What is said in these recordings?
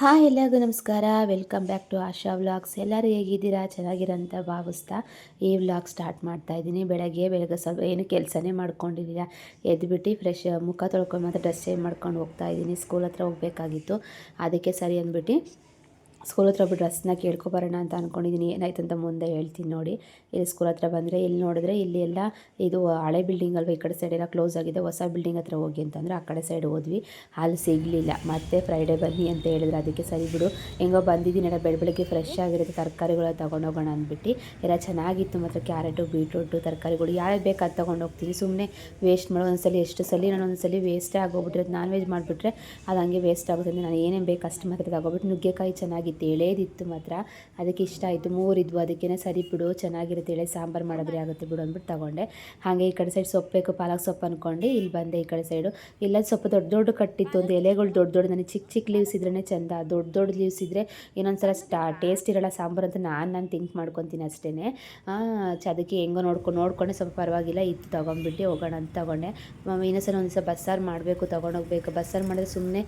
Hi ಎಲ್ಲರಿಗೂ ನಮಸ್ಕಾರ. Welcome back to Asha vlogs. ಎಲ್ಲರೂ ಹೇಗಿದ್ದೀರಾ? ಚೆನ್ನಾಗಿರಂತ ಭಾವಿಸ್ತಾ ಈ ವ್ಲಾಗ್ ಸ್ಟಾರ್ಟ್ ಮಾಡ್ತಾ ಇದ್ದೀನಿ. ಬೆಳಗ್ಗೆ ಸ್ವಲ್ಪ ಏನು ಕೆಲಸನೇ ಮಾಡ್ಕೊಂಡಿರಲಿಲ್ಲ. ಎದ್ದುಬಿಟ್ಟು ಫ್ರೆಶ್ ಮುಖ ತೊಳ್ಕೊಂಡು ಮತ್ತು ಡ್ರೆಸ್ ಚೇಂಜ್ ಮಾಡ್ಕೊಂಡು ಹೋಗ್ತಾ ಇದ್ದೀನಿ. ಸ್ಕೂಲ್ ಹತ್ರ ಹೋಗಬೇಕಾಗಿತ್ತು, ಅದಕ್ಕೆ ಸರಿ ಅಂದ್ಬಿಟ್ಟು ಸ್ಕೂಲ್ ಹತ್ರ ಒಬ್ಬರು ಡ್ರೆಸ್ನ ಕೇಳ್ಕೊಬರೋಣ ಅಂತ ಅಂದ್ಕೊಂಡಿದ್ದೀನಿ. ಏನಾಯ್ತು ಅಂತ ಮುಂದೆ ಹೇಳ್ತೀನಿ ನೋಡಿ. ಇಲ್ಲಿ ಸ್ಕೂಲ್ ಹತ್ರ ಬಂದರೆ ಇಲ್ಲಿ ನೋಡಿದ್ರೆ ಇಲ್ಲಿ ಎಲ್ಲ ಇದು ಹಳೆ ಬಿಲ್ಡಿಂಗ್ ಅಲ್ವ, ಈ ಕಡೆ ಸೈಡ್ ಎಲ್ಲ ಕ್ಲೋಸ್ ಆಗಿದೆ. ಹೊಸ ಬಿಲ್ಡಿಂಗ್ ಹತ್ರ ಹೋಗಿ ಅಂತಂದರೆ ಆ ಕಡೆ ಸೈಡ್ ಹೋದ್ವಿ, ಅಲ್ಲಿ ಸಿಗಲಿಲ್ಲ. ಮತ್ತೆ ಫ್ರೈಡೇ ಬನ್ನಿ ಅಂತ ಹೇಳಿದ್ರು, ಅದಕ್ಕೆ ಸರಿ ಬಿಡು ಹೆಂಗೋ ಬಂದಿದ್ದೀನಲ್ಲ, ಬೆಳಗ್ಗೆ ಫ್ರೆಶ್ ಆಗಿರುತ್ತೆ ತರಕಾರಿಗಳು ತೊಗೊಂಡೋಗೋಣ ಅಂದ್ಬಿಟ್ಟು. ಎಲ್ಲ ಚೆನ್ನಾಗಿತ್ತು ಮತ್ತು ಕ್ಯಾರೆಟು, ಬೀಟ್ರೂಟು, ತರಕಾರಿಗಳು ಯಾವ್ದು ಬೇಕು ಅದು ತೊಗೊಂಡೋಗ್ತೀನಿ. ಸುಮ್ಮನೆ ವೇಸ್ಟ್ ಮಾಡೋ ಒಂದ್ಸಲಿ ಎಷ್ಟು ಸಲ ನಾನು ಒಂದ್ಸಲಿ ವೇಸ್ಟೇ ಆಗೋಗ್ಬಿಟ್ರೆ, ನಾನ್ ವೆಜ್ ಮಾಡಿಬಿಟ್ರೆ ಅದು ಹಂಗೆ ವೇಸ್ಟ್ ಆಗುತ್ತೆ. ನಾನು ಏನೇನು ಬೇಕು ಅಷ್ಟು ಮಾತ್ರ ತಗೊಬಿಟ್ಟು. ನುಗ್ಗೆಕಾಯಿ ಚೆನ್ನಾಗಿತ್ತು, ಎಳೆದಿತ್ತು ಮಾತ್ರ, ಅದಕ್ಕೆ ಇಷ್ಟ ಆಯಿತು. ಮೂರಿದ್ವು, ಅದಕ್ಕೇ ಸರಿ ಬಿಡು ಚೆನ್ನಾಗಿರುತ್ತೆ, ಎಳೆ ಸಾಂಬಾರು ಮಾಡಿದ್ರೆ ಆಗುತ್ತೆ ಬಿಡು ಅಂದ್ಬಿಟ್ಟು ತೊಗೊಂಡೆ. ಹಾಗೆ ಈ ಕಡೆ ಸೈಡ್ ಸೊಪ್ಪು ಬೇಕು, ಪಾಲಕ್ ಸೊಪ್ಪು ಅಂದ್ಕೊಂಡು ಇಲ್ಲಿ ಬಂದೆ. ಈ ಕಡೆ ಸೈಡು ಇಲ್ಲ ಸ್ವಲ್ಪ ದೊಡ್ಡ ಕಟ್ಟಿತ್ತು, ಒಂದು ಎಲೆಗಳು ದೊಡ್ಡ ನನಗೆ ಚಿಕ್ಕ ಲೀವ್ಸ್ ಇದ್ರೇ ಚೆಂದ. ದೊಡ್ಡ ಲೀವ್ಸ್ ಇದ್ದರೆ ಇನ್ನೊಂದ್ಸಲ ಟೇಸ್ಟ್ ಇರೋಲ್ಲ ಸಾಂಬಾರು ಅಂತ ನಾನು ಥಿಂಕ್ ಮಾಡ್ಕೊತೀನಿ ಅಷ್ಟೇ. ಅದಕ್ಕೆ ಹೆಂಗೋ ನೋಡ್ಕೊಂಡೆ ಸ್ವಲ್ಪ ಪರವಾಗಿಲ್ಲ ಇತ್ತು, ತೊಗೊಂಡ್ಬಿಟ್ಟು ಹೋಗೋಣ ಅಂತ ತೊಗೊಂಡೆ. ಇನ್ನೊಂದ್ಸಲ ಒಂದ್ಸಲ ಬಸ್ಸಾರು ಮಾಡಬೇಕು, ತೊಗೊಂಡೋಗ್ಬೇಕು. ಬಸ್ಸಾರು ಮಾಡಿದ್ರೆ ಸುಮ್ಮನೆ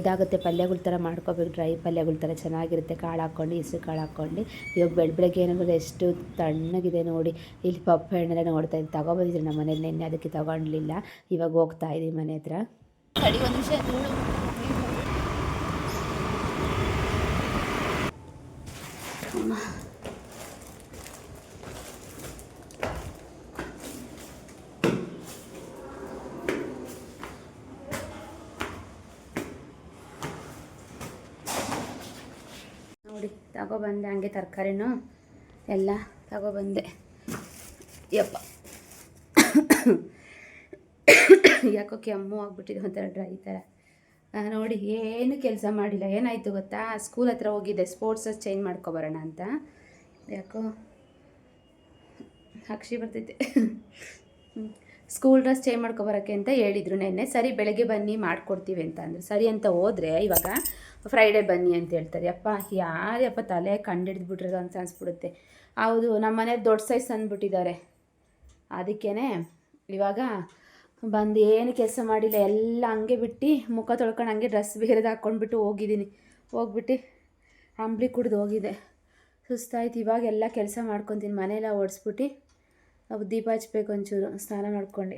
ಇದಾಗುತ್ತೆ, ಪಲ್ಯಗಳ ಥರ ಮಾಡ್ಕೋಬೇಕು, ಡ್ರೈ ಪಲ್ಯಗಳ ಥರ ಚೆನ್ನಾಗಿರುತ್ತೆ. ಕಾಳು ಹಾಕ್ಕೊಂಡು, ಹೆಸ್ರು ಕಾಳು ಹಾಕ್ಕೊಂಡು. ಇವಾಗ ಬೆಳಗ್ಗೆ ಏನಾದರೂ ಎಷ್ಟು ತಣ್ಣಗಿದೆ ನೋಡಿ. ಇಲ್ಲಿ ಪಪ್ಪ ಹಣ್ಣೆಲ್ಲ ನೋಡ್ತಾ ಇದ್ದು ತೊಗೊಬಂದಿದ್ರು ನಮ್ಮ ಮನೇಲಿ ನೆನ್ನೆ, ಅದಕ್ಕೆ ತೊಗೊಳ್ಲಿಲ್ಲ. ಇವಾಗ ಹೋಗ್ತಾ ಇದ್ದೀವಿ ಮನೆ ಹತ್ರ. ಕಡಿ ಒಂದು ನಿಮಿಷ ನೋಡಿ ತಗೊಬಂದೆ. ಹಂಗೆ ತರಕಾರಿನೂ ಎಲ್ಲ ತಗೊಬಂದೆ. ಯಪ್ಪ ಯಾಕೋ ಕೆಮ್ಮು ಆಗ್ಬಿಟ್ಟಿದೆ, ಒಂಥರ ಡ್ರೈ ಥರ. ನೋಡಿ ಏನು ಕೆಲಸ ಮಾಡಿಲ್ಲ. ಏನಾಯಿತು ಗೊತ್ತಾ, ಸ್ಕೂಲ್ ಹತ್ರ ಹೋಗಿದ್ದೆ ಸ್ಪೋರ್ಟ್ಸ್ ಚೇಂಜ್ ಮಾಡ್ಕೊಬರೋಣ ಅಂತ. ಯಾಕೋ ಅಕ್ಷಿ ಬರ್ತೈತೆ. ಸ್ಕೂಲ್ ಡ್ರೆಸ್ ಚೇಂಜ್ ಮಾಡ್ಕೊಬರೋಕ್ಕೆ ಅಂತ ಹೇಳಿದರು ನೆನ್ನೆ. ಸರಿ ಬೆಳಗ್ಗೆ ಬನ್ನಿ ಮಾಡಿಕೊಡ್ತೀವಿ ಅಂತ ಅಂದರು. ಸರಿ ಅಂತ ಹೋದರೆ ಇವಾಗ ಫ್ರೈಡೇ ಬನ್ನಿ ಅಂತ ಹೇಳ್ತಾರೆ. ಅಪ್ಪ ಯಾರಪ್ಪ ತಲೆ ಕಂಡಿಡ್ದುಬಿಟ್ರೆ ಅಂತ ಅನಿಸ್ಬಿಡುತ್ತೆ. ಹೌದು, ನಮ್ಮ ಮನೇಲಿ ದೊಡ್ಡ ಸೈಜ್ ತಂದುಬಿಟ್ಟಿದ್ದಾರೆ. ಅದಕ್ಕೇ ಇವಾಗ ಬಂದು ಏನು ಕೆಲಸ ಮಾಡಿಲ್ಲ, ಎಲ್ಲ ಹಂಗೆ ಬಿಟ್ಟು ಮುಖ ತೊಳ್ಕೊಂಡು ಹಂಗೆ ಡ್ರೆಸ್ ಬೇರೆದು ಹಾಕ್ಕೊಂಡ್ಬಿಟ್ಟು ಹೋಗ್ಬಿಟ್ಟು ಅಂಬ್ಲಿ ಕುಡ್ದು ಹೋಗಿದೆ. ಸುಸ್ತಾಯ್ತು. ಇವಾಗ ಎಲ್ಲ ಕೆಲಸ ಮಾಡ್ಕೊತೀನಿ, ಮನೆಯೆಲ್ಲ ಓಡಿಸ್ಬಿಟ್ಟು ದೀಪ ಹಚ್ಬೇಕು ಒಂಚೂರು ಸ್ನಾನ ಮಾಡ್ಕೊಂಡು.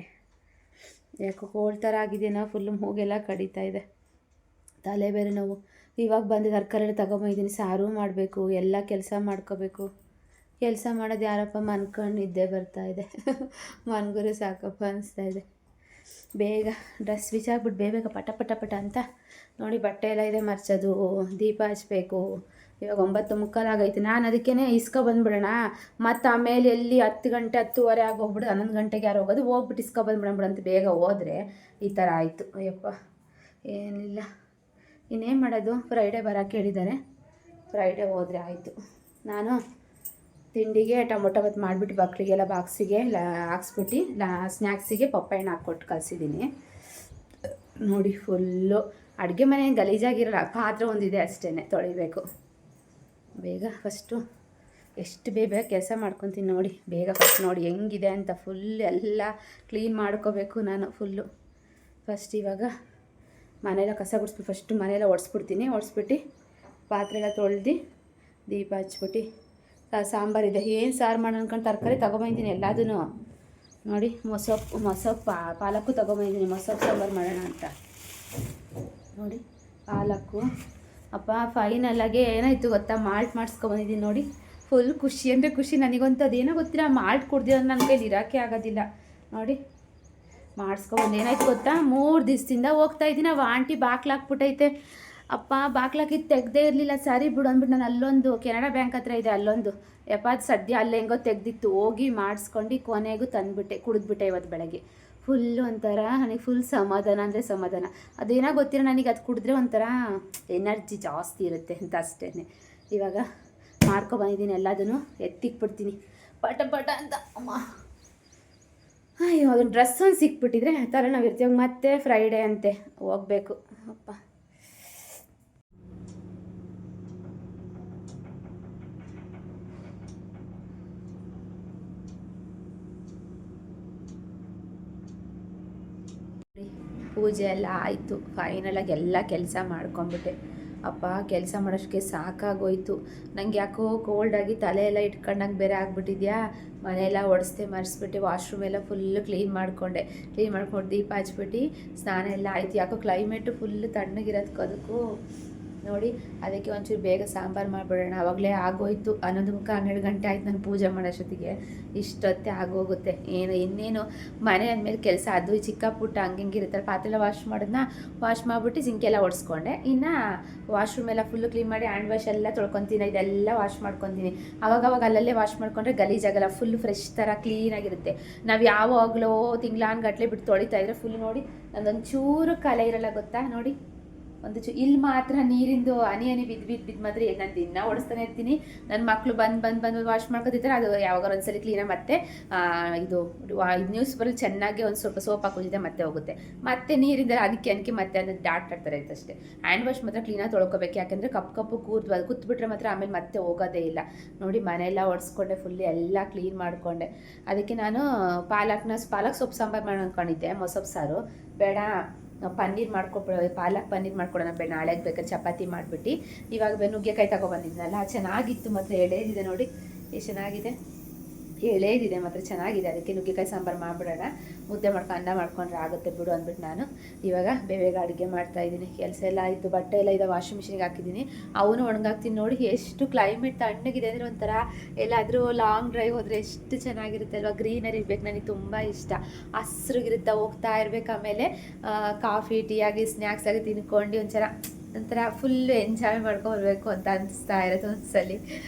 ಯಾಕೋ ಕೋಲ್ಡ್ ಥರ ಆಗಿದೆಯಾ, ಫುಲ್ಲು ಮೂಗೆಲ್ಲ ಕಡಿತಾ ಇದೆ, ತಲೆ ಬೇರೆ ನೋವು. ಇವಾಗ ಬಂದು ತರಕಾರಿ ತಗೊಂಬಂದಿದ್ದೀನಿ, ಸಾರು ಮಾಡಬೇಕು, ಎಲ್ಲ ಕೆಲಸ ಮಾಡ್ಕೋಬೇಕು. ಕೆಲಸ ಮಾಡೋದು ಯಾರಪ್ಪ, ಮನ್ಕೊಂಡು ನಿದ್ದೆ ಬರ್ತಾಯಿದೆ. ಮನ್ಗುರು ಸಾಕಪ್ಪ ಅನಿಸ್ತಾಯಿದೆ. ಬೇಗ ಡ್ರೆಸ್ ಬಿಚ್ಚಾಕ್ಬಿಟ್ಟು ಬೇಗ ಪಟ ಅಂತ ನೋಡಿ. ಬಟ್ಟೆ ಎಲ್ಲ ಇದೆ ಮರ್ಚೋದು, ದೀಪ ಹಚ್ಬೇಕು. ಇವಾಗ 9:45 ಆಗೈತೆ. ನಾನು ಅದಕ್ಕೇ ಬಂದುಬಿಡೋಣ, ಮತ್ತು ಆಮೇಲೆ ಎಲ್ಲಿ 10 ಗಂಟೆ 10:15 ಆಗೋಗ್ಬಿಡು, 11 ಗಂಟೆಗೆ ಯಾರು ಹೋಗೋದು, ಹೋಗ್ಬಿಟ್ಟು ಬಂದ್ಬಿಡೋಣ ಅಂತ ಬೇಗ ಹೋದರೆ ಈ ಥರ ಆಯಿತು. ಅಯ್ಯಪ್ಪ ಏನಿಲ್ಲ, ಇನ್ನೇನು ಮಾಡೋದು. ಫ್ರೈಡೇ ಬರೋಕ್ಕೆ ಹೇಳಿದ್ದಾರೆ, ಫ್ರೈಡೇ ಹೋದರೆ ಆಯಿತು. ನಾನು ತಿಂಡಿಗೆ ಟೊಮೊಟೊ ಬಾತ್ ಮಾಡಿಬಿಟ್ಟು ಮಕ್ಕಳಿಗೆಲ್ಲ ಬಾಕ್ಸಿಗೆ ಹಾಕ್ಸ್ಬಿಟ್ಟು ಸ್ನ್ಯಾಕ್ಸಿಗೆ ಪಪ್ಪಾಯಣ್ಣ ಹಾಕ್ಕೊಟ್ಟು ಕಳಿಸಿದ್ದೀನಿ. ನೋಡಿ ಫುಲ್ಲು ಅಡುಗೆ ಮನೆ ಗಲೀಜಾಗಿರಲ್ಲ, ಪಾತ್ರೆ ಒಂದಿದೆ ಅಷ್ಟೇ ತೊಳಿಬೇಕು. ಬೇಗ ಫಸ್ಟು ಎಷ್ಟು ಬೇಗ ಕೆಲಸ ಮಾಡ್ಕೊತೀನಿ ನೋಡಿ. ಬೇಗ ಫಸ್ಟ್ ನೋಡಿ ಹೆಂಗಿದೆ ಅಂತ ಫುಲ್ ಎಲ್ಲ ಕ್ಲೀನ್ ಮಾಡ್ಕೋಬೇಕು ನಾನು ಫುಲ್ಲು. ಫಸ್ಟ್ ಇವಾಗ ಮನೆಯೆಲ್ಲ ಕಸ ಗುಡಿಸ್ಬಿಟ್ಟು ಫಸ್ಟು ಮನೆಯೆಲ್ಲ ಒಡಿಸ್ಬಿಟ್ಟು ಪಾತ್ರೆ ಎಲ್ಲ ತೊಳೆದು ದೀಪ ಹಚ್ಬಿಟ್ಟು ಸಾಂಬಾರಿದೆ. ಏನು ಸಾರು ಮಾಡೋಣ ಅಂದ್ಕೊಂಡು ತರಕಾರಿ ತೊಗೊಂಬಂದಿದ್ದೀನಿ ಎಲ್ಲದೂ ನೋಡಿ. ಮೊಸೊಪ್ಪು ಪಾಲಕ್ಕು ತೊಗೊಂಬಂದಿದ್ದೀನಿ, ಮೊಸೊಪ್ಪು ಸಾಂಬಾರು ಮಾಡೋಣ ಅಂತ ನೋಡಿ. ಪಾಲಕ್ಕು ಅಪ್ಪ ಫೈನಲ್ಲಾಗೆ ಏನಾಯಿತು ಗೊತ್ತಾ, ಮಾಲ್ಟ್ ಮಾಡಿಸ್ಕೊಬಂದಿದ್ದೀನಿ ನೋಡಿ. ಫುಲ್ ಖುಷಿ ಅಂದರೆ ಖುಷಿ ನನಗಂತೂ. ಅದೇನೋ ಗೊತ್ತಿಲ್ಲ, ಮಾಲ್ಟ್ ಕುಡ್ದಿರೋ ನನ್ನ ಕೈಲಿ ಇರೋಕ್ಕೆ ಆಗೋದಿಲ್ಲ ನೋಡಿ. ಮಾಡಿಸ್ಕೊಬಂದು ಏನಾಯ್ತು ಗೊತ್ತಾ, 3 ದಿವಸದಿಂದ ಹೋಗ್ತಾಯಿದ್ದೀನಿ. ಅವು ಆಂಟಿ ಬಾಕ್ಲಾಕ್ಬಿಟ್ಟೈತೆ. ಅಪ್ಪ ಬಾಕ್ಲಾಕಿದ್ದು ತೆಗ್ದೇ ಇರಲಿಲ್ಲ. ಸರಿ ಬಿಡು ಅಂದ್ಬಿಟ್ಟು ನಾನು ಅಲ್ಲೊಂದು ಕೆನರಾ ಬ್ಯಾಂಕ್ ಹತ್ರ ಇದೆ, ಅಲ್ಲೊಂದು ಅದು ಸದ್ಯ ಅಲ್ಲಿ ಹೆಂಗೋ ತೆಗ್ದಿತ್ತು, ಹೋಗಿ ಮಾಡಿಸ್ಕೊಂಡು ಕೊನೆಗೂ ತಂದುಬಿಟ್ಟೆ, ಕುಡಿದ್ಬಿಟ್ಟೆ ಇವತ್ತು ಬೆಳಗ್ಗೆ. ಫುಲ್ಲು ಒಂಥರ ನನಗೆ ಫುಲ್ ಸಮಾಧಾನ ಅಂದರೆ ಸಮಾಧಾನ. ಅದೇನೋ ಗೊತ್ತಿರೋ ನನಗೆ ಅದು ಕುಡಿದ್ರೆ ಒಂಥರ ಎನರ್ಜಿ ಜಾಸ್ತಿ ಇರುತ್ತೆ ಅಂತ ಅಷ್ಟೇ. ಇವಾಗ ಮಾಡ್ಕೊಬಂದಿದ್ದೀನಿ ಎಲ್ಲದನ್ನು, ಎತ್ತಿಕ್ಬಿಡ್ತೀನಿ ಪಟ ಅಂತ. ಅಮ್ಮ ಅಯ್ಯೋ, ಅದನ್ನು ಡ್ರೆಸ್ ಒಂದು ಸಿಕ್ಬಿಟ್ಟಿದ್ರೆ ಆ ಥರ ನಾವು ಇರ್ತೀವಿ. ಮತ್ತೆ ಫ್ರೈಡೇ ಅಂತೆ ಹೋಗಬೇಕು. ಅಪ್ಪ ಪೂಜೆ ಎಲ್ಲ ಆಯಿತು. ಫೈನಲಾಗಿ ಎಲ್ಲ ಕೆಲಸ ಮಾಡ್ಕೊಂಬಿಟ್ಟೆ. ಅಪ್ಪ ಕೆಲಸ ಮಾಡೋಷ್ಟಕ್ಕೆ ಸಾಕಾಗೋಯ್ತು. ನಂಗೆ ಯಾಕೋ ಕೋಲ್ಡಾಗಿ ತಲೆ ಎಲ್ಲ ಇಟ್ಕೊಂಡಂಗೆ ಬೇರೆ ಆಗ್ಬಿಟ್ಟಿದ್ಯಾ. ಮನೆಯೆಲ್ಲ ಒಡಿಸ್ದೆ ಮರೆಸ್ಬಿಟ್ಟು ವಾಶ್ರೂಮ್ ಎಲ್ಲ ಫುಲ್ಲು ಕ್ಲೀನ್ ಮಾಡ್ಕೊಂಡು ದೀಪ ಹಚ್ಬಿಟ್ಟು ಸ್ನಾನ ಎಲ್ಲ ಆಯ್ತು. ಯಾಕೋ ಕ್ಲೈಮೇಟು ಫುಲ್ಲು ತಣ್ಣಗಿರೋದಕ್ಕೂ ಅದಕ್ಕೂ ನೋಡಿ, ಅದಕ್ಕೆ ಒಂಚೂರು ಬೇಗ ಸಾಂಬಾರು ಮಾಡಿಬಿಡೋಣ. ಆವಾಗಲೇ ಆಗೋಯ್ತು 11:30 ಗಂಟೆ ಆಯ್ತು ನಾನು ಪೂಜೆ ಮಾಡೋಷ್ಟೊತ್ತಿಗೆ. ಇಷ್ಟೊತ್ತೆ ಆಗೋಗುತ್ತೆ. ಇನ್ನೇನು ಮನೆ ಅಂದಮೇಲೆ ಕೆಲಸ ಅದು ಚಿಕ್ಕ ಪುಟ್ಟ ಹಂಗಿರುತ್ತೆ. ಪಾತ್ರೆ ಎಲ್ಲ ವಾಶ್ ಮಾಡಿಬಿಟ್ಟು ಸಿಂಕೆಲ್ಲ ಒಡಿಸ್ಕೊಂಡೆ. ಇನ್ನು ವಾಶ್ರೂಮ್ ಎಲ್ಲ ಫುಲ್ಲು ಕ್ಲೀನ್ ಮಾಡಿ ಹ್ಯಾಂಡ್ ವಾಶ್ ಎಲ್ಲ ತೊಳ್ಕೊತೀನಿ. ಇದೆಲ್ಲ ವಾಶ್ ಮಾಡ್ಕೊತೀನಿ. ಅವಾಗವಾಗ ಅಲ್ಲಲ್ಲೇ ವಾಶ್ ಮಾಡ್ಕೊಂಡ್ರೆ ಗಲೀಜಾಗಲ್ಲ, ಫುಲ್ ಫ್ರೆಶ್ ಥರ ಕ್ಲೀನಾಗಿರುತ್ತೆ. ನಾವು ಯಾವಾಗಲೋ ತಿಂಗಳಾನ್ಗಟ್ಲೆ ಬಿಟ್ಟು ತೊಳಿತಾ ಇದ್ರೆ ಫುಲ್ ನೋಡಿ ನಂದೊಂಚೂರು ಕಲೆ ಇರಲ್ಲ ಗೊತ್ತಾ. ನೋಡಿ ಇಲ್ಲಿ ಮಾತ್ರ ನೀರಿಂದು ಹನಿ ಬಿದ್ದು ಮಾತ್ರ ನಾನು ದಿನ ಓಡಿಸ್ತಾನೆ ಇರ್ತೀನಿ. ನನ್ನ ಮಕ್ಕಳು ಬಂದು ವಾಶ್ ಮಾಡ್ಕೊತಿರ್ತಾರೆ. ಅದು ಯಾವಾಗ ಒಂದ್ಸಲಿ ಕ್ಲೀನಾಗಿ ಮತ್ತೆ ಇದು ನ್ಯೂಸ್ ಬರೋ ಚೆನ್ನಾಗಿ ಒಂದು ಸ್ವಲ್ಪ ಸೋಪ್ ಹಾಕೋದಿದೆ ಮತ್ತೆ ಹೋಗುತ್ತೆ. ಮತ್ತೆ ನೀರಿಂದ ಅನಕ್ಕೆ ಮತ್ತೆ ಅದನ್ನು ಡಾಟ್ ಆಡ್ತಾರೆ ಅಷ್ಟೇ. ಹ್ಯಾಂಡ್ ವಾಶ್ ಮಾತ್ರ ಕ್ಲೀನಾಗಿ ತೊಳ್ಕೊಬೇಕು. ಯಾಕೆಂದರೆ ಕಪ್ಪು ಕೂರ್ದು ಅದು ಕುತ್ಬಿಟ್ರೆ ಮಾತ್ರ ಆಮೇಲೆ ಮತ್ತೆ ಹೋಗೋದೇ ಇಲ್ಲ. ನೋಡಿ ಮನೆಯೆಲ್ಲ ಒಡಿಸ್ಕೊಂಡೆ, ಫುಲ್ ಎಲ್ಲ ಕ್ಲೀನ್ ಮಾಡಿಕೊಂಡೆ. ಅದಕ್ಕೆ ನಾನು ಪಾಲಕ್ ಸೊಪ್ಪು ಸಾಂಬಾರು ಮಾಡಿ ಅಂದ್ಕೊಂಡಿದ್ದೆ. ಮೊಸಪ್ಪು ಸಾರು ಬೇಡ, ಪನ್ನೀರ್ ಪಾಲಕ್ ಪನ್ನೀರ್ ಮಾಡ್ಕೊಡೋಣ ಬೇಡ, ನಾಳೆಗೆ ಬೇಕಾದ್ರೆ ಚಪಾತಿ ಮಾಡಿಬಿಟ್ಟು. ಇವಾಗ ನುಗ್ಗೆಕಾಯಿ ತಗೊಬಂದಿದ್ನಲ್ಲ, ಚೆನ್ನಾಗಿತ್ತು ಮಾತ್ರ. ಎಳೆದಿದೆ ನೋಡಿ ಎಷ್ಟು ಚೆನ್ನಾಗಿದೆ, ಎಳೆದಿದೆ ಮಾತ್ರ ಚೆನ್ನಾಗಿದೆ. ಅದಕ್ಕೆ ನುಗ್ಗೆಕಾಯಿ ಸಾಂಬಾರು ಮಾಡಿಬಿಡೋಣ, ಮುದ್ದೆ ಅನ್ನ ಮಾಡ್ಕೊಂಡ್ರೆ ಆಗುತ್ತೆ ಬಿಡು ಅಂದ್ಬಿಟ್ಟು ನಾನು ಇವಾಗ ಬೇಗ ಅಡುಗೆ ಮಾಡ್ತಾಯಿದ್ದೀನಿ. ಕೆಲಸ ಎಲ್ಲ ಆಯಿತು. ಬಟ್ಟೆ ಎಲ್ಲ ಇದೆ ವಾಷಿಂಗ್ ಮಿಷಿನ್ಗೆ ಹಾಕಿದ್ದೀನಿ, ಅವನು ಒಣಗಾಕ್ತೀನಿ. ನೋಡಿ ಎಷ್ಟು ಕ್ಲೈಮೇಟ್ ತಣ್ಣಗಿದೆ ಅಂದರೆ ಒಂಥರ ಎಲ್ಲಾದರೂ ಲಾಂಗ್ ಡ್ರೈವ್ ಹೋದರೆ ಎಷ್ಟು ಚೆನ್ನಾಗಿರುತ್ತೆ ಅಲ್ವಾ. ಗ್ರೀನರಿ ಇರಬೇಕು, ನನಗೆ ತುಂಬ ಇಷ್ಟ. ಹಸ್ರಿಗಿರುತ್ತೆ, ಹೋಗ್ತಾ ಇರಬೇಕು. ಆಮೇಲೆ ಕಾಫಿ ಟೀ ಆಗಿ ಸ್ನ್ಯಾಕ್ಸ್ ಆಗಿ ತಿನ್ಕೊಂಡು ಒಂಥರ ಫುಲ್ಲು ಎಂಜಾಯ್ ಮಾಡ್ಕೊಬರ್ಬೇಕು ಅಂತ ಅನಿಸ್ತಾ ಇರೋದು ಒಂದ್ಸಲಿ.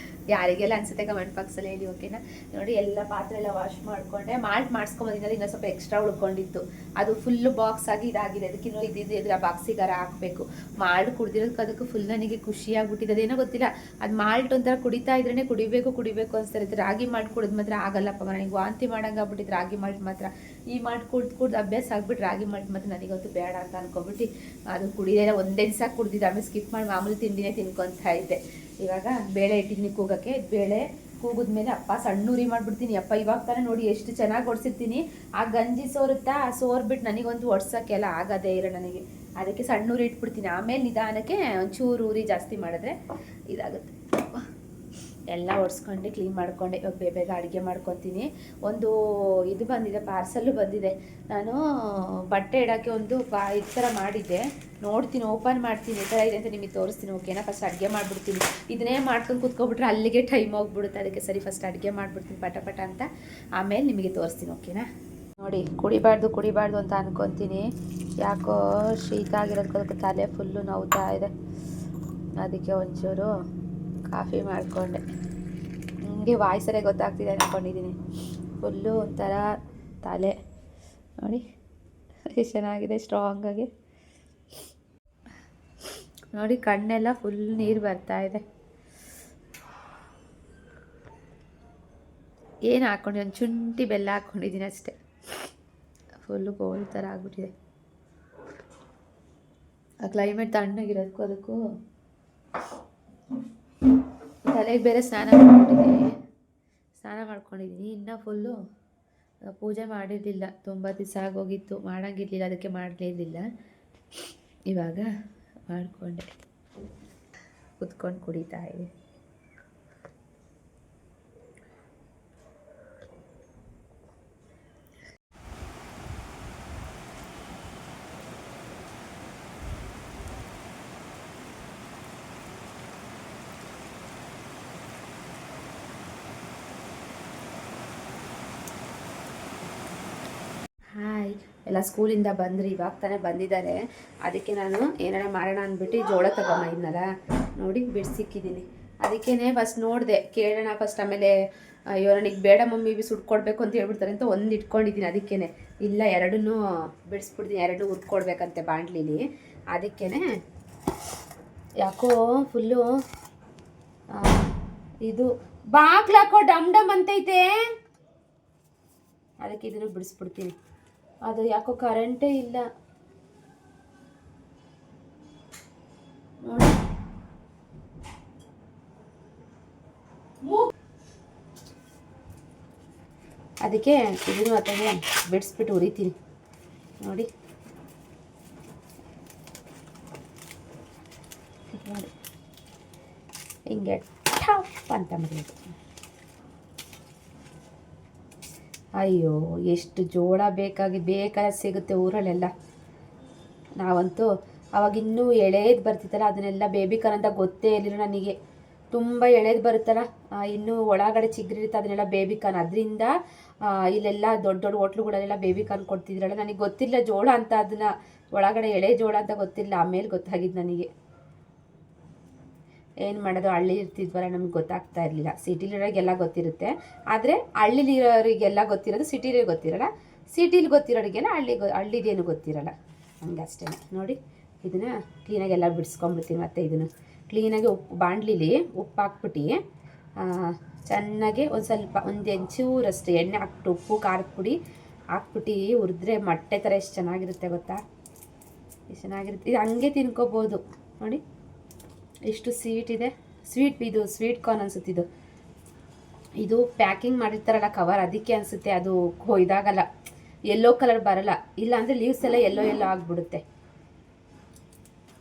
ಯಾರಿಗೆಲ್ಲ ಅನ್ಸುತ್ತೆ ಕಮೆಂಟ್ ಬಾಕ್ಸಲ್ಲಿ ಹೇಳಿ, ಓಕೆನಾ. ನೋಡಿ ಎಲ್ಲ ಪಾತ್ರೆ ಎಲ್ಲ ವಾಶ್ ಮಾಡಿಕೊಂಡೆ. ಮಾಡಿಸ್ಕೊಂಬಂದಿದ್ದಲ್ಲಿ ಇನ್ನೂ ಸ್ವಲ್ಪ ಎಕ್ಸ್ಟ್ರಾ ಉಳ್ಕೊಂಡಿತ್ತು, ಅದು ಫುಲ್ಲು ಬಾಕ್ಸ್ ಆಗಿ ಇದಾಗಿದೆ. ಅದಕ್ಕೆ ಇದ್ರ ಬಾಕ್ಸಿಗಾರ ಹಾಕಬೇಕು. ಮಾಲ್ಟ್ ಕುಡ್ದಿರೋದಕ್ಕೆ ಅದಕ್ಕೆ ಫುಲ್ ನನಗೆ ಖುಷಿಯಾಗ್ಬಿಟ್ಟಿದೆ. ಅದೇನೋ ಗೊತ್ತಿಲ್ಲ, ಅದು ಮಾಲ್ಟ್ ಒಂಥರ ಕುಡಿತಾ ಇದ್ರೇ ಕುಡಿಬೇಕು ಅನಿಸ್ತಾ ಇರುತ್ತೆ. ರಾಗಿ ಮಾಲ್ಟ್ ಕುಡಿದ್ ಮಾತ್ರ ಆಗಲ್ಲಪ್ಪ, ನನಗೆ ವಾಂತಿ ಮಾಡಂಗೆ ಆಗ್ಬಿಟ್ಟಿದ್ದು ರಾಗಿ ಮಾಲ್ಟ್ ಮಾತ್ರ. ಈ ಮಾಲ್ಟ್ ಕುಡ್ದು ಅಭ್ಯಾಸ ಆಗ್ಬಿಟ್ಟು ರಾಗಿ ಮಾಲ್ಟ್ ಮಾತ್ರ ನನಗಂತೂ ಬೇಡ ಅಂತ ಅನ್ಕೊಬಿಟ್ಟು ಅದು ಕುಡಿಯೋಲ್ಲ. ಒಂದೇ ದಿವಸ ಕುಡ್ದಿದ್ದು, ಆಮೇಲೆ ಸ್ಕಿಪ್ ಮಾಡಿ ಮಾಮೂಲಿ ತಿಂಡಿನೇ ತಿನ್ಕೊತಾ ಇದ್ದೆ. ಇವಾಗ ಬೇಳೆ ಇಟ್ಟಿದ್ದೀನಿ ಕೂಗೋಕ್ಕೆ. ಬೇಳೆ ಕೂಗಿದ್ಮೇಲೆ ಅಪ್ಪ ಸಣ್ಣೂರಿ ಮಾಡಿಬಿಡ್ತೀನಿ. ಅಪ್ಪ ಇವಾಗ ತಾನೇ ನೋಡಿ ಎಷ್ಟು ಚೆನ್ನಾಗಿ ಒಡಿಸಿರ್ತೀನಿ. ಆ ಗಂಜಿ ಸೋರುತ್ತಾ, ಸೋರ್ಬಿಟ್ಟು ನನಗಂತೂ ಒಡ್ಸೋಕ್ಕೆಲ್ಲ ಆಗೋದೇ ಇಲ್ಲ ನನಗೆ. ಅದಕ್ಕೆ ಸಣ್ಣೂರಿ ಇಟ್ಬಿಡ್ತೀನಿ. ಆಮೇಲೆ ನಿಧಾನಕ್ಕೆ ಒಂಚೂರು ಊರಿ ಜಾಸ್ತಿ ಮಾಡಿದ್ರೆ ಇದಾಗುತ್ತೆ. ಎಲ್ಲ ಒಡ್ಸ್ಕೊಂಡು ಕ್ಲೀನ್ ಮಾಡ್ಕೊಂಡೆ. ಇವಾಗ ಬೇಗ ಅಡುಗೆ ಮಾಡ್ಕೊತೀನಿ. ಒಂದು ಇದು ಬಂದಿದೆ, ಪಾರ್ಸಲ್ಲು ಬಂದಿದೆ. ನಾನು ಬಟ್ಟೆ ಇಡೋಕ್ಕೆ ಒಂದು ಈ ಥರ ಮಾಡಿದ್ದೆ, ನೋಡ್ತೀನಿ, ಓಪನ್ ಮಾಡ್ತೀನಿ. ಈ ಥರ ಇದೆ ಅಂತ ನಿಮಗೆ ತೋರಿಸ್ತೀನಿ, ಓಕೆನಾ. ಫಸ್ಟ್ ಅಡುಗೆ ಮಾಡಿಬಿಡ್ತೀನಿ. ಇದನ್ನೇ ಮಾಡ್ಕೊಂಡು ಕೂತ್ಕೊಬಿಟ್ರೆ ಅಲ್ಲಿಗೆ ಟೈಮ್ ಹೋಗ್ಬಿಡುತ್ತೆ. ಅದಕ್ಕೆ ಸರಿ ಫಸ್ಟ್ ಅಡುಗೆ ಮಾಡಿಬಿಡ್ತೀನಿ ಪಟ ಅಂತ, ಆಮೇಲೆ ನಿಮಗೆ ತೋರಿಸ್ತೀನಿ, ಓಕೆನಾ. ನೋಡಿ ಕುಡಿಬಾರ್ದು ಅಂತ ಅನ್ಕೊತೀನಿ. ಯಾಕೋ ಶೀತ ಆಗಿರೋದಕ್ಕೆ ತಲೆ ಫುಲ್ಲು ನೋವ್ತಾ ಇದೆ. ಅದಕ್ಕೆ ಒಂಚೂರು ಕಾಫಿ ಮಾಡಿಕೊಂಡೆ. ನಿಮಗೆ ವಾಯ್ಸರೇ ಗೊತ್ತಾಗ್ತಿದೆ ಅಂದ್ಕೊಂಡಿದ್ದೀನಿ. ಫುಲ್ಲು ಒಂಥರ ತಲೆ ನೋಡಿ ಎಷ್ಟು ಚೆನ್ನಾಗಿದೆ, ಸ್ಟ್ರಾಂಗಾಗಿ. ನೋಡಿ ಕಣ್ಣೆಲ್ಲ ಫುಲ್ ನೀರು ಬರ್ತಾ ಇದೆ. ಏನು ಹಾಕ್ಕೊಂಡು ಒಂದು ಶುಂಠಿ ಬೆಲ್ಲ ಹಾಕ್ಕೊಂಡಿದ್ದೀನಿ ಅಷ್ಟೇ. ಫುಲ್ಲು ಕೋಲ್ಡ್ ಥರ ಆಗ್ಬಿಟ್ಟಿದೆ. ಆ ಕ್ಲೈಮೇಟ್ ತಣ್ಣಗಿರೋದಕ್ಕೂ ಅದಕ್ಕೂ ತಲೆಗೆ ಬೇರೆ ಸ್ನಾನ ಮಾಡ್ಕೊಂಡಿದ್ದೀನಿ. ಇನ್ನೂ ಫುಲ್ಲು ಪೂಜೆ ಮಾಡಿರಲಿಲ್ಲ, ತುಂಬ ದಿವಸ ಆಗೋಗಿತ್ತು, ಮಾಡೋಂಗಿರಲಿಲ್ಲ, ಅದಕ್ಕೆ ಮಾಡಲಿಲ್ಲ. ಇವಾಗ ಮಾಡಿಕೊಂಡೆ, ಕುತ್ಕೊಂಡು ಕುಡಿತಾ ಇದೆ. ಹಾಯ್, ಎಲ್ಲ ಸ್ಕೂಲಿಂದ ಬಂದ್ರಿ, ಇವಾಗ ತಾನೇ ಬಂದಿದ್ದಾರೆ. ಅದಕ್ಕೆ ನಾನು ಏನಾರ ಮಾಡೋಣ ಅಂದ್ಬಿಟ್ಟು ಜೋಳ ತಗೊಂಬಂದಿದ್ನಲ್ಲ, ನೋಡಿ ಬಿಡಿಸಿಕ್ಕಿದ್ದೀನಿ. ಅದಕ್ಕೇ ಫಸ್ಟ್ ನೋಡಿದೆ, ಕೇಳೋಣ ಫಸ್ಟ್. ಆಮೇಲೆ ಅಯ್ಯೋ ನನಗೆ ಬೇಡ ಮಮ್ಮಿ ಸುಟ್ಕೊಡ್ಬೇಕು ಅಂತ ಹೇಳ್ಬಿಡ್ತಾರೆ ಅಂತ ಒಂದು ಇಟ್ಕೊಂಡಿದ್ದೀನಿ. ಅದಕ್ಕೇ ಇಲ್ಲ, ಎರಡನ್ನೂ ಬಿಡಿಸ್ಬಿಡ್ತೀನಿ, ಎರಡು ಹುರ್ಕೊಡ್ಬೇಕಂತೆ ಬಾಣಲಿಲಿ. ಅದಕ್ಕೇ ಯಾಕೋ ಫುಲ್ಲು ಇದು ಬಾಗ್ಲಾಕೋ ಡಮ್ ಅಂತೈತೆ. ಅದಕ್ಕೆ ಇದನ್ನು ಬಿಡಿಸ್ಬಿಡ್ತೀನಿ. ಅದು ಯಾಕೋ ಕರೆಂಟೇ ಇಲ್ಲ ನೋಡಿ. ಅದಕ್ಕೆ ಇದನ್ನು ಅಥವಾ ಬಿಡಿಸ್ಬಿಟ್ಟು ಉರಿತೀನಿ ನೋಡಿ. ಹಿಂಗೆ ಠಪ್ ಅಂತ ಮರಿಯೋದು. ಅಯ್ಯೋ ಎಷ್ಟು ಜೋಳ ಬೇಕಾದ ಸಿಗುತ್ತೆ ಊರಲ್ಲೆಲ್ಲ. ನಾವಂತೂ ಅವಾಗ ಇನ್ನೂ ಎಳೆದು ಬರ್ತಿತ್ತಲ್ಲ, ಅದನ್ನೆಲ್ಲ ಬೇಬಿ ಕಾರ್ನ್ ಅಂತ ಗೊತ್ತೇ ಇರಲಿಲ್ಲ ನನಗೆ. ತುಂಬ ಎಳೆದು ಬರುತ್ತಲ್ಲ, ಇನ್ನೂ ಒಳಗಡೆ ಚಿಗ್ರಿರುತ್ತೆ, ಅದನ್ನೆಲ್ಲ ಬೇಬಿ ಕಾರ್ನ್. ಅದರಿಂದ ಇಲ್ಲೆಲ್ಲ ದೊಡ್ಡ ದೊಡ್ಡ ಹೋಟ್ಲುಗಳಲ್ಲೆಲ್ಲ ಬೇಬಿ ಕಾರ್ನ್ ಕೊಡ್ತಿದ್ರಲ್ಲ, ನನಗೆ ಗೊತ್ತಿಲ್ಲ ಜೋಳ ಅಂತ, ಅದನ್ನು ಒಳಗಡೆ ಎಳೆ ಜೋಳ ಅಂತ ಗೊತ್ತಿಲ್ಲ. ಆಮೇಲೆ ಗೊತ್ತಾಗಿದ್ದು ನನಗೆ. ಏನು ಮಾಡೋದು, ಹಳ್ಳಿ ಇರ್ತಿದ್ವಲ್ಲ, ನಮ್ಗೆ ಗೊತ್ತಾಗ್ತಾ ಇರಲಿಲ್ಲ. ಸಿಟಿಲಿರೋರಿಗೆಲ್ಲ ಗೊತ್ತಿರುತ್ತೆ, ಆದರೆ ಹಳ್ಳಿಲಿರೋರಿಗೆಲ್ಲ ಗೊತ್ತಿರೋದು ಸಿಟಿಲಿ ಗೊತ್ತಿರಲ್ಲ, ಸಿಟಿಲಿ ಗೊತ್ತಿರೋರಿಗೆಲ್ಲ ಹಳ್ಳಿದೇನು ಗೊತ್ತಿರಲ್ಲ. ಹಂಗೆ ಅಷ್ಟೇ ನೋಡಿ. ಇದನ್ನು ಕ್ಲೀನಾಗಿ ಎಲ್ಲ ಬಿಡಿಸ್ಕೊಂಡ್ಬಿಡ್ತೀನಿ. ಮತ್ತು ಇದನ್ನು ಕ್ಲೀನಾಗಿ ಬಾಣಲಿಲಿ ಉಪ್ಪು ಹಾಕ್ಬಿಟ್ಟು ಚೆನ್ನಾಗಿ ಒಂದು ಒಂಚೂರಷ್ಟು ಎಣ್ಣೆ ಹಾಕ್ಬಿಟ್ಟು ಉಪ್ಪು ಖಾರದ ಪುಡಿ ಹಾಕ್ಬಿಟ್ಟು ಹುರಿದ್ರೆ ಮೊಟ್ಟೆ ಥರ ಎಷ್ಟು ಚೆನ್ನಾಗಿರುತ್ತೆ ಗೊತ್ತಾ, ಎಷ್ಟು ಚೆನ್ನಾಗಿರುತ್ತೆ. ಇದು ಹಂಗೆ ತಿನ್ಕೋಬೋದು ನೋಡಿ, ಎಷ್ಟು ಸ್ವೀಟ್ ಇದೆ. ಇದು ಸ್ವೀಟ್ ಕಾರ್ನ್ ಅನಿಸುತ್ತೆ. ಇದು ಪ್ಯಾಕಿಂಗ್ ಮಾಡಿರ್ತಾರಲ್ಲ ಕವರ್, ಅದಕ್ಕೆ ಅನಿಸುತ್ತೆ ಅದು ಇದಾಗಲ್ಲ, ಯೆಲ್ಲೋ ಕಲರ್ ಬರಲ್ಲ. ಇಲ್ಲಾಂದರೆ ಲೀವ್ಸ್ ಎಲ್ಲ ಯೆಲ್ಲೋ ಆಗಿಬಿಡುತ್ತೆ.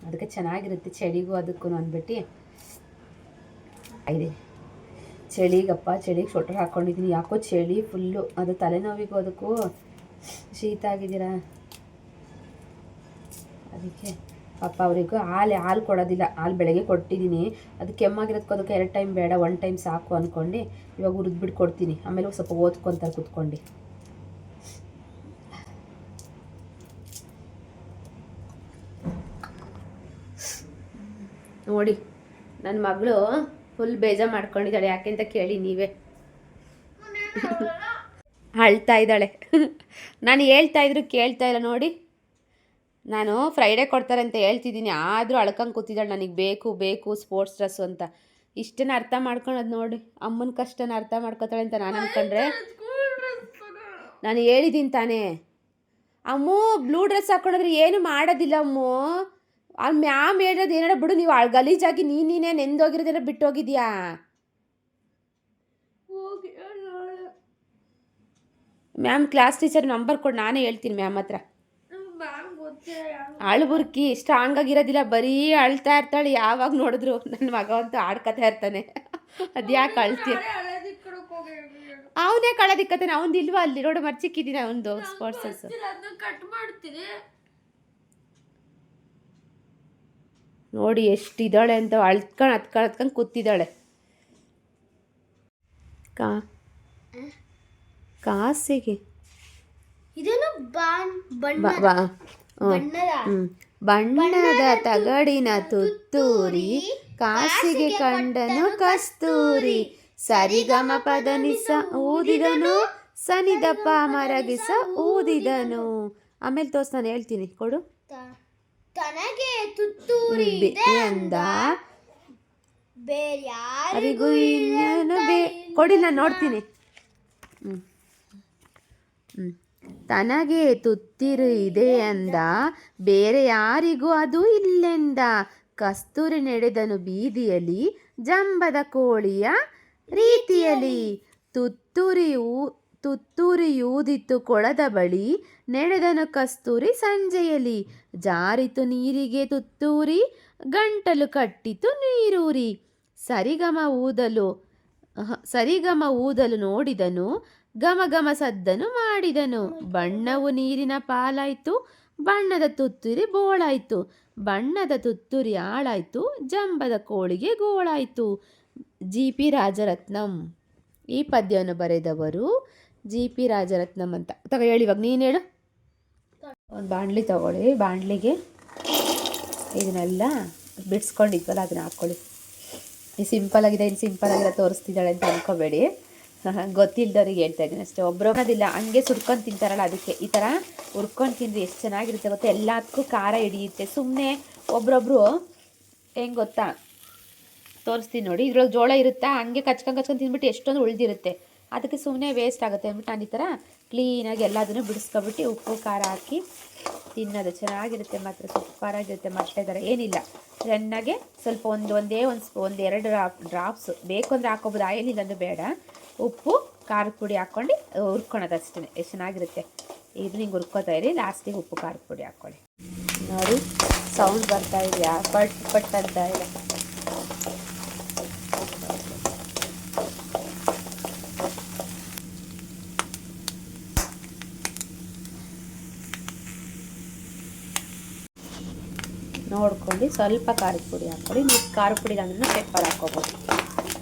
ಅದಕ್ಕೆ ಚೆನ್ನಾಗಿರುತ್ತೆ ಚಳಿಗೂ ಅದಕ್ಕೂ ಅಂದ್ಬಿಟ್ಟು. ಇದೆ ಚಳಿಗೆ ಸ್ವೆಟರ್ ಹಾಕ್ಕೊಂಡಿದ್ದೀನಿ. ಯಾಕೋ ಚಳಿ ಫುಲ್ಲು, ಅದು ತಲೆನೋವಿಗೂ ಅದಕ್ಕೂ ಶೀತ ಆಗಿದ್ದೀರಾ, ಅದಕ್ಕೆ ಪಾಪ ಅವರಿಗೂ ಹಾಲು ಕೊಡೋದಿಲ್ಲ. ಹಾಲು ಬೆಳಗ್ಗೆ ಕೊಟ್ಟಿದ್ದೀನಿ, ಅದು ಕೆಮ್ಮಾಗಿರೋದಕ್ಕೂ ಅದಕ್ಕೆ 2 ಟೈಮ್ ಬೇಡ, 1 ಟೈಮ್ ಸಾಕು ಅಂದ್ಕೊಂಡು ಇವಾಗ ಹುರಿದ್ಬಿಟ್ಟು ಕೊಡ್ತೀನಿ. ಆಮೇಲೆ ಸ್ವಲ್ಪ ಓದ್ಕೊತಾರೆ ಕುತ್ಕೊಂಡು. ನೋಡಿ ನನ್ನ ಮಗಳು ಫುಲ್ ಬೇಜಾರು ಮಾಡ್ಕೊಂಡಿದ್ದಾಳೆ. ಯಾಕೆ ಅಂತ ಕೇಳಿ ನೀವೇ. ಅಳ್ತಾ ಇದ್ದಾಳೆ. ನಾನು ಹೇಳ್ತಾ ಇದ್ರು ಕೇಳ್ತಾ ಇಲ್ಲ ನೋಡಿ. ನಾನು ಫ್ರೈಡೇ ಕೊಡ್ತಾರೆ ಅಂತ ಹೇಳ್ತಿದ್ದೀನಿ, ಆದರೂ ಅಳ್ಕಂಗೆ ಕೂತಿದ್ದಾಳೆ. ನನಗೆ ಬೇಕು ಸ್ಪೋರ್ಟ್ಸ್ ಡ್ರೆಸ್ಸು ಅಂತ. ಇಷ್ಟನ್ನ ಅರ್ಥ ಮಾಡ್ಕೊಳೋದು ನೋಡಿ, ಅಮ್ಮನ ಕಷ್ಟನ ಅರ್ಥ ಮಾಡ್ಕೊತಾಳೆ ಅಂತ ನಾನು ಅಂದ್ಕೊಂಡ್ರೆ. ನಾನು ಹೇಳಿದ್ದೀನಿ ತಾನೇ, ಅಮ್ಮು ಬ್ಲೂ ಡ್ರೆಸ್ ಹಾಕೊಂಡ್ರೆ ಏನು ಮಾಡೋದಿಲ್ಲ ಅಮ್ಮು. ಅಲ್ಲಿ ಮ್ಯಾಮ್ ಹೇಳೋದು ಏನಾರ ಬಿಡು, ನೀವು ಗಲೀಜಾಗಿ ನೀನೇ ನೆಂದೋಗಿರೋದೇನೋ ಬಿಟ್ಟೋಗಿದ್ಯಾ. ಮ್ಯಾಮ್ ಕ್ಲಾಸ್ ಟೀಚರ್ ನಂಬರ್ ಕೊಡು, ನಾನೇ ಹೇಳ್ತೀನಿ ಮ್ಯಾಮ್ ಹತ್ರ. ಅಳುಬುರ್ಕಿ ಸ್ಟ್ರಾಂಗ್ ಆಗಿರೋದಿಲ್ಲ, ಬರೀ ಅಳ್ತಾ ಇರ್ತಾಳೆ. ಯಾವಾಗ ನೋಡಿದ್ರು ನನ್ನ ಮಗ ಅಂತೂ ಆಡ್ಕೊತಾ ಇರ್ತಾನೆ. ಅದ್ಯಾಕೆ ಅಳ್ತೀಯ? ಅವನೇ ಕಳದಿಕ್ಕತ್ತಾನೆ. ಅವನದು ಇಲ್ವಾ ಅಲ್ಲಿ ನೋಡು, ಮರ್ಚಿಕ್ಕಿದ್ದೀನಿ ಅವನದು ಸ್ಪೋರ್ಟ್ಸಸ್. ನೋಡಿ ಎಷ್ಟಿದ್ದಾಳೆ ಅಂತ, ಹತ್ಕೊಂಡು ಕೂತಿದ್ದಾಳೆ. ಕಾಸಿಗೆ ಬಣ್ಣದ ತಗಡಿನ ತುತ್ತೂರಿ, ಕಾಸಿಗೆ ಕಂಡನು ಕಸ್ತೂರಿ, ಸರಿಗಮ ಪದನಿಸ ಊದಿದನು, ಸನಿದಪ ಮರಗಿಸ ಊದಿದನು. ಆಮೇಲೆ ತೋರ್ಸ್, ನಾನು ಹೇಳ್ತೀನಿ, ಕೊಡು. ತನಗೆ ತುತ್ತೂರಿ ಅಂದ ಬೇರ್ಯಾರಿಗೂ ಕೊಡಿ, ನಾನು ನೋಡ್ತೀನಿ. ತನಗೆ ತುತ್ತಿರು ಇದೆ ಅಂದ, ಬೇರೆ ಯಾರಿಗೂ ಅದು ಇಲ್ಲೆಂದ, ಕಸ್ತೂರಿ ನಡೆದನು ಬೀದಿಯಲ್ಲಿ, ಜಂಬದ ಕೋಳಿಯ ರೀತಿಯಲ್ಲಿ, ತುತ್ತೂರಿಯೂದಿತ್ತು ಕೊಳದ ಬಳಿ, ನಡೆದನು ಕಸ್ತೂರಿ ಸಂಜೆಯಲ್ಲಿ, ಜಾರಿತು ನೀರಿಗೆ ತುತ್ತೂರಿ, ಗಂಟಲು ಕಟ್ಟಿತು ನೀರೂರಿ, ಸರಿಗಮ ಊದಲು ನೋಡಿದನು, ಘಮ ಸದ್ದನು ಮಾಡಿದನು, ಬಣ್ಣವು ನೀರಿನ ಪಾಲಾಯ್ತು, ಬಣ್ಣದ ತುತ್ತೂರಿ ಬೋಳಾಯ್ತು, ಬಣ್ಣದ ತುತ್ತೂರಿ ಹಾಳಾಯ್ತು, ಜಂಬದ ಕೋಳಿಗೆ ಗೋಳಾಯ್ತು. G.P. ರಾಜರತ್ನಂ. ಈ ಪದ್ಯವನ್ನು ಬರೆದವರು G.P. ರಾಜರತ್ನಂ ಅಂತ. ಹೇಳಿ, ಇವಾಗ ನೀನು ಹೇಳು. ಒಂದು ಬಾಣಲಿ ತಗೊಳ್ಳಿ, ಬಾಣಲಿಗೆ ಇದನ್ನೆಲ್ಲ ಬಿಡಿಸ್ಕೊಂಡಿದ್ವಲ್ಲ ಅದನ್ನ ಹಾಕ್ಕೊಳ್ಳಿ. ಈ ಸಿಂಪಲಾಗಿದೆ, ಇನ್ನು ಸಿಂಪಲಾಗಿರೋ ತೋರಿಸ್ತಿದ್ದಾಳೆ ಅಂತ ಅಂದ್ಕೋಬೇಡಿ, ಗೊತ್ತಿಲ್ಲದವ್ರಿಗೆ ಹೇಳ್ತಾ ಇದ್ದೀನಿ ಅಷ್ಟೇ. ಒಬ್ಬರೊಬ್ಬದಿಲ್ಲ ಹಂಗೆ ಸುಡ್ಕೊಂಡು ತಿಂತಾರಲ್ಲ, ಅದಕ್ಕೆ ಈ ಥರ ಹುರ್ಕೊಂಡು ತಿಂದರೆ ಎಷ್ಟು ಚೆನ್ನಾಗಿರುತ್ತೆ ಗೊತ್ತಾ. ಎಲ್ಲದಕ್ಕೂ ಖಾರ ಹಿಡಿಯುತ್ತೆ. ಸುಮ್ಮನೆ ಒಬ್ರೊಬ್ರು ಹೆಂಗೆ ಗೊತ್ತಾ, ತೋರಿಸ್ತೀನಿ ನೋಡಿ. ಇದ್ರೊಳಗೆ ಜೋಳ ಇರುತ್ತಾ, ಹಂಗೆ ಕಚ್ಕೊಂಡು ತಿಂದ್ಬಿಟ್ಟು ಎಷ್ಟೊಂದು ಉಳಿದಿರುತ್ತೆ. ಅದಕ್ಕೆ ಸುಮ್ಮನೆ ವೇಸ್ಟ್ ಆಗುತ್ತೆ ಅಂದ್ಬಿಟ್ಟು ನಾನು ಈ ಥರ ಕ್ಲೀನಾಗಿ ಎಲ್ಲದನ್ನು ಬಿಡಿಸ್ಕೊಬಿಟ್ಟು ಉಪ್ಪು ಖಾರ ಹಾಕಿ ತಿನ್ನೋದು ಚೆನ್ನಾಗಿರುತ್ತೆ. ಮಾತ್ರ ಸೂಪರಾಗಿರುತ್ತೆ. ಮೊಟ್ಟೆ ಥರ ಏನಿಲ್ಲ, ಚೆನ್ನಾಗೆ ಸ್ವಲ್ಪ ಒಂದೆರಡು ಡ್ರಾಪ್ಸ್ ಬೇಕು ಅಂದರೆ ಹಾಕೋಬೋದು, ಆಯಿಲ್ ಇಲ್ಲ ಅಂದರೆ ಬೇಡ. ಉಪ್ಪು ಖಾರದ ಪುಡಿ ಹಾಕ್ಕೊಂಡು ಹುರ್ಕೊಳೋದು ಅಷ್ಟೇ. ಎಷ್ಟು ಚೆನ್ನಾಗಿರುತ್ತೆ. ಇದು ಹಿಂಗೆ ಹುರ್ಕೋತಾ ಇರಿ, ಲಾಸ್ಟಿಗೆ ಉಪ್ಪು ಖಾರದ ಪುಡಿ ಹಾಕ್ಕೊಳ್ಳಿ. ನೋಡಿ ಸೌಂಡ್ ಬರ್ತಾ ಇದೆಯಾ, ಪಟ್ ಅಂತ ಇದೆ. ಮಾಡ್ಕೊಂಡು ಸ್ವಲ್ಪ ಖಾರದ ಪುಡಿ ಹಾಕ್ಕೊಳ್ಳಿ. ನೀವು ಖಾರದ ಪುಡಿ ಅಂದ್ರೆ ಪೆಪ್ಪರ್ ಹಾಕ್ಕೋಬೋದು,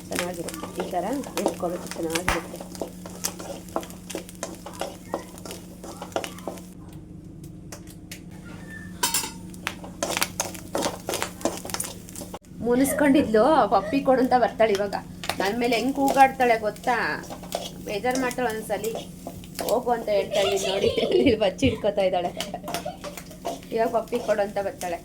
ಚೆನ್ನಾಗಿರುತ್ತೆ. ಈ ಥರ ಎತ್ಕೋಬೇಕು, ಚೆನ್ನಾಗಿರುತ್ತೆ. ಮುನಿಸ್ಕೊಂಡಿದ್ಲು ಪಪ್ಪಿ ಕೊಡು ಅಂತ ಬರ್ತಾಳೆ. ಇವಾಗ ನನ್ನ ಮೇಲೆ ಹೆಂಗೆ ಕೂಗಾಡ್ತಾಳೆ ಗೊತ್ತಾ, ಬೇಜಾರು ಮಾಡ್ತಾಳೆ ಒಂದ್ಸಲಿ. ಹೋಗು ಅಂತ ಹೇಳ್ತಾ ಇದ್ದೀನಿ ನೋಡಿ, ಇಲ್ಲಿ ಬಚ್ಚಿ ಹಿಡ್ಕೊತಾ ಇದ್ದಾಳೆ. ಇವಾಗ ಪಪ್ಪಿ ಕೊಡು ಅಂತ ಬರ್ತಾಳೆ.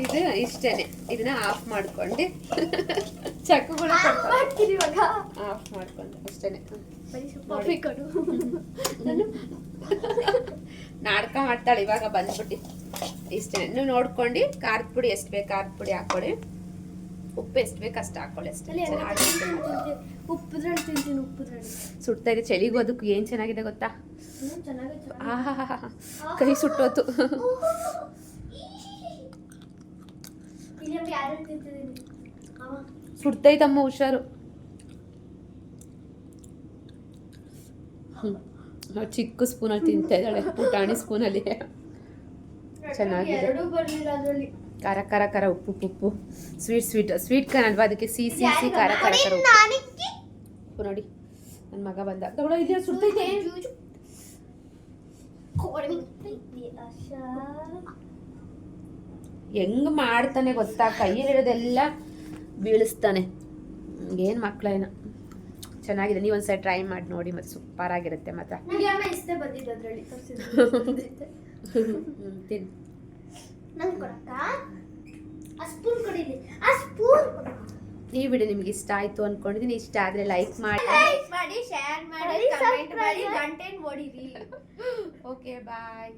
ಇದು ಇಷ್ಟೇನೆ, ಇದನ್ನ ಆಫ್ ಮಾಡ್ಕೊಂಡು ಚಕ್ಕುಗಳು ಆಫ್ ಮಾಡ್ಕೊಂಡು ಅಷ್ಟೇನೆ. ನಾಟಕ ಮಾಡ್ತಾಳೆ ಇವಾಗ ಬಂದ್ಬಿಟ್ಟು. ಇಷ್ಟೇ, ನೀವು ನೋಡ್ಕೊಂಡು ಖಾರದ ಪುಡಿ ಎಷ್ಟು ಬೇಕು ಖಾರದ ಪುಡಿ ಹಾಕೊಳ್ಳಿ, ಉಪ್ಪು ಎಷ್ಟು ಬೇಕು ಅಷ್ಟು ಹಾಕೊಳ್ಳಿ ಅಷ್ಟೇ. ಸುಡ್ತಾ ಇದೆ, ಚಳಿಗೂ ಅದಕ್ಕೂ ಏನು ಚೆನ್ನಾಗಿದೆ ಗೊತ್ತಾ, ಕೈ ಸುಟ್ಟೋತು. ಸುಡ್ತೈತಮ್ಮ, ಹುಷಾರು. ಚಿಕ್ಕ ಸ್ಪೂನಲ್ಲಿ ತಿಂತಾ ಇದ್ದಾಳೆ, ಪುಟಾಣಿ ಸ್ಪೂನಲ್ಲಿ. ಚೆನ್ನಾಗಿದೆ, ಖಾರ ಖಾರ ಖಾರ, ಉಪ್ಪು ಉಪ್ಪು, ಸ್ವೀಟ್ ಕಾರ್ನ್ ಅಲ್ವಾ, ಅದಕ್ಕೆ ಸಿಹಿ ಖಾರ ಖಾರ ಖಾರ ಉಪ್ಪು. ನೋಡಿ ನನ್ನ ಮಗ ಬಂದ, ತಗೊಳ್ಳೋ. ಇಲ್ಲಿ ಸುಡ್ತೈತೆ, ಹೆಂಗ್ ಮಾಡ್ತಾನೆ ಗೊತ್ತಾ, ಕೈಯಲ್ಲಿರೋದೆಲ್ಲ ಬೀಳಿಸ್ತಾನೆ. ಏನು ಮಕ್ಕಳೇನ. ಚೆನ್ನಾಗಿದೆ, ನೀವು ಒಂದ್ಸರಿ ಟ್ರೈ ಮಾಡಿ ನೋಡಿ, ಮತ್ತೆ ಸೂಪರ್ ಆಗಿರುತ್ತೆ. ಮತ್ತೆ ಈ ವಿಡಿಯೋ ನಿಮ್ಗೆ ಇಷ್ಟ ಆಯ್ತು ಅನ್ಕೊಂಡಿದ್ದೀನಿ. ಇಷ್ಟ ಆದ್ರೆ ಲೈಕ್ ಮಾಡಿ, ಶೇರ್ ಮಾಡಿ, ಕಮೆಂಟ್ ಮಾಡಿ, ಗಂಟೆ ಹೊಡಿರಿ. ಓಕೆ, ಬಾಯ್.